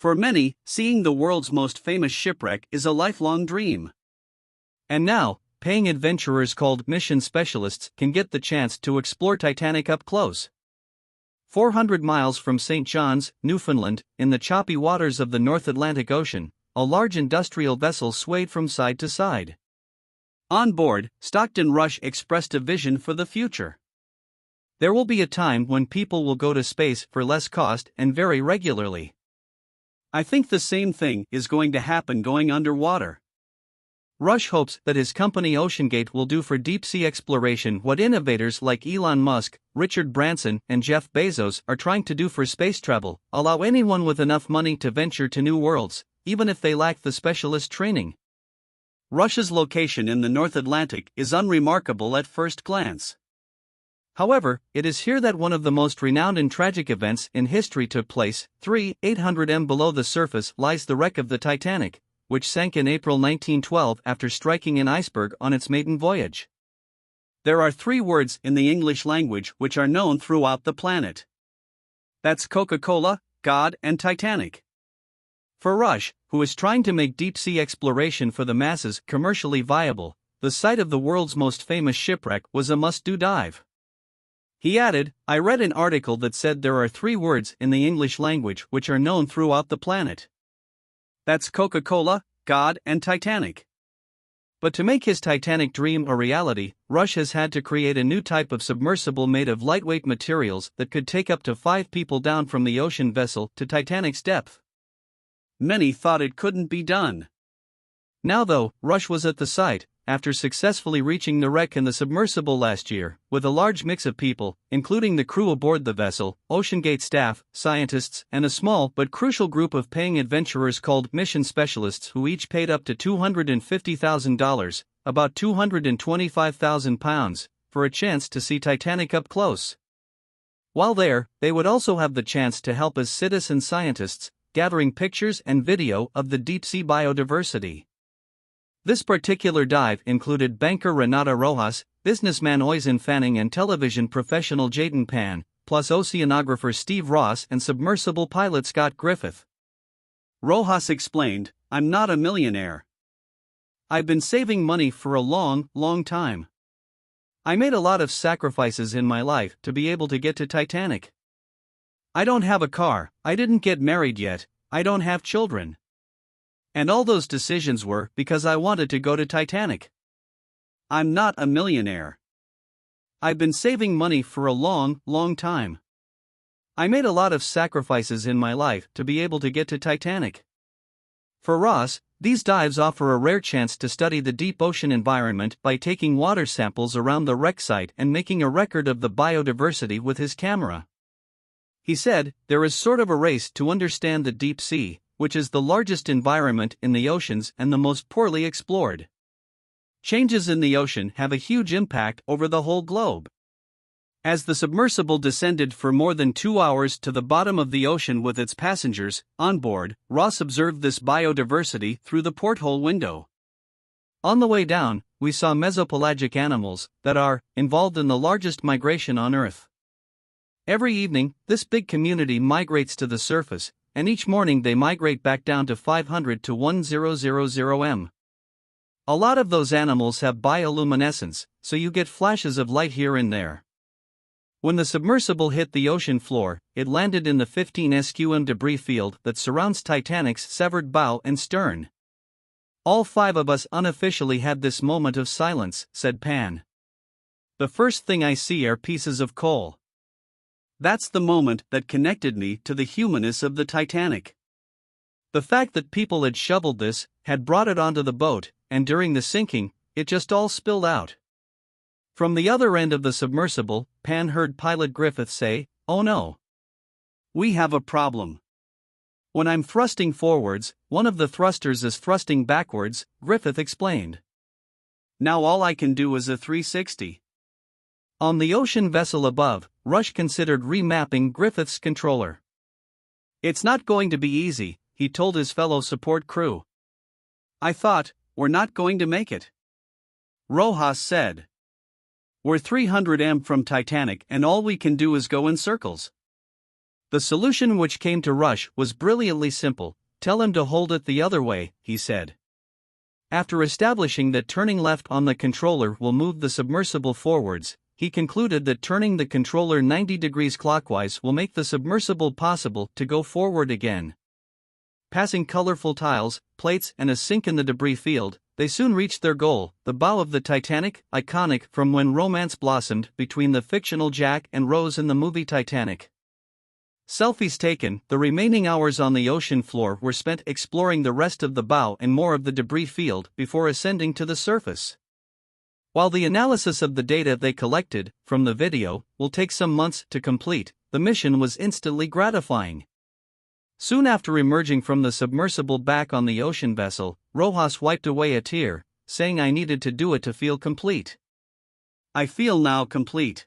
For many, seeing the world's most famous shipwreck is a lifelong dream. And now, paying adventurers called mission specialists can get the chance to explore Titanic up close. 400 miles from St. John's, Newfoundland, in the choppy waters of the North Atlantic Ocean, a large industrial vessel swayed from side to side. On board, Stockton Rush expressed a vision for the future. There will be a time when people will go to space for less cost and very regularly. I think the same thing is going to happen going underwater. Rush hopes that his company OceanGate will do for deep-sea exploration what innovators like Elon Musk, Richard Branson, and Jeff Bezos are trying to do for space travel: allow anyone with enough money to venture to new worlds, even if they lack the specialist training. Rush's location in the North Atlantic is unremarkable at first glance. However, it is here that one of the most renowned and tragic events in history took place. 800 m below the surface lies the wreck of the Titanic, which sank in April 1912 after striking an iceberg on its maiden voyage. There are 3 words in the English language which are known throughout the planet. That's Coca-Cola, God, and Titanic. For Rush, who is trying to make deep-sea exploration for the masses commercially viable, the sight of the world's most famous shipwreck was a must-do dive. He added, "I read an article that said there are 3 words in the English language which are known throughout the planet. That's Coca-Cola, God, and Titanic." But to make his Titanic dream a reality, Rush has had to create a new type of submersible made of lightweight materials that could take up to 5 people down from the ocean vessel to Titanic's depth. Many thought it couldn't be done. Now though, Rush was at the site, after successfully reaching the wreck in the submersible last year, with a large mix of people, including the crew aboard the vessel, OceanGate staff, scientists, and a small but crucial group of paying adventurers called mission specialists who each paid up to $250,000, about £225,000, for a chance to see Titanic up close. While there, they would also have the chance to help as citizen scientists, gathering pictures and video of the deep-sea biodiversity. This particular dive included banker Renata Rojas, businessman Oisin Fanning, and television professional Jayden Pan, plus oceanographer Steve Ross and submersible pilot Scott Griffith. Rojas explained, "I'm not a millionaire. I've been saving money for a long time. I made a lot of sacrifices in my life to be able to get to Titanic. I don't have a car, I didn't get married yet, I don't have children. And all those decisions were because I wanted to go to Titanic. I'm not a millionaire. I've been saving money for a long time. I made a lot of sacrifices in my life to be able to get to Titanic." For Ross, these dives offer a rare chance to study the deep ocean environment by taking water samples around the wreck site and making a record of the biodiversity with his camera. He said, "There is sort of a race to understand the deep sea, which is the largest environment in the oceans and the most poorly explored. Changes in the ocean have a huge impact over the whole globe." As the submersible descended for more than 2 hours to the bottom of the ocean with its passengers on board, Ross observed this biodiversity through the porthole window. "On the way down, we saw mesopelagic animals that are involved in the largest migration on Earth. Every evening, this big community migrates to the surface, and each morning they migrate back down to 500 to 1000 m. A lot of those animals have bioluminescence, so you get flashes of light here and there. When the submersible hit the ocean floor, it landed in the 15 sqm debris field that surrounds Titanic's severed bow and stern. All 5 of us unofficially had this moment of silence," said Pan. "The first thing I see are pieces of coal. That's the moment that connected me to the humanness of the Titanic. The fact that people had shoveled this, had brought it onto the boat, and during the sinking, it just all spilled out." From the other end of the submersible, Pan heard pilot Griffith say, "Oh no. We have a problem. When I'm thrusting forwards, one of the thrusters is thrusting backwards," Griffith explained. "Now all I can do is a 360. On the ocean vessel above, Rush considered remapping Griffith's controller. "It's not going to be easy," he told his fellow support crew. "I thought, we're not going to make it." Rojas said, "We're 300 m from Titanic and all we can do is go in circles. The solution which came to Rush was brilliantly simple. Tell him to hold it the other way, he said. After establishing that turning left on the controller will move the submersible forwards, he concluded that turning the controller 90 degrees clockwise will make the submersible possible to go forward again. Passing colorful tiles, plates, and a sink in the debris field, they soon reached their goal, the bow of the Titanic, iconic from when romance blossomed between the fictional Jack and Rose in the movie Titanic. Selfies taken, the remaining hours on the ocean floor were spent exploring the rest of the bow and more of the debris field before ascending to the surface. While the analysis of the data they collected from the video will take some months to complete, the mission was instantly gratifying. Soon after emerging from the submersible back on the ocean vessel, Rojas wiped away a tear, saying, "I needed to do it to feel complete. I feel now complete.